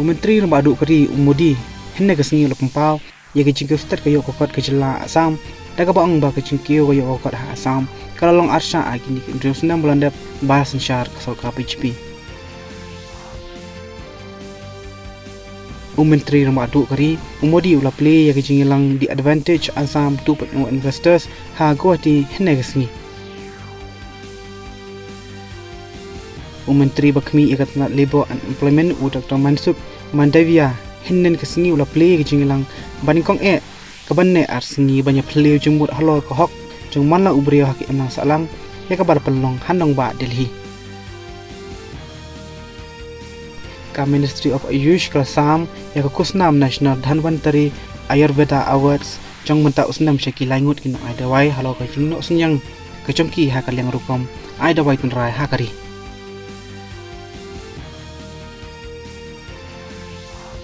Menteri Rumah Aduk Keri Umudi hinna kesengi lokumpau ya ke jingkau stat kayo kokot ke jela Assam daga baang ba ke jingkau kayo kokot ha Assam kalalong arsha agini ke senam bulandap bahas syar kasal ka PHP. Menteri Rumah Aduk Keri Umudi ula play ya ke jingilang di advantage Assam 2.0 investors ha goati hinna kesengi. Menteri Bakmi Ikatan Labor and Employment Dr. Mansuk Mandavia hinnen kesengi ula play ke jingilang banikong kabanne arsengi banyak play jumut halo kohok jung manla ubrio hak emang salang ya kabar pelong handong ba Delhi. Ka Ministry of Ayush Assam ya ka kusnam National Dhanvantari Ayurveda Awards jong menta usnam syaki langut kinong aidawai halo ka jingno senyang kecomki ha kalyang rukom aidawai tunrai ha kari.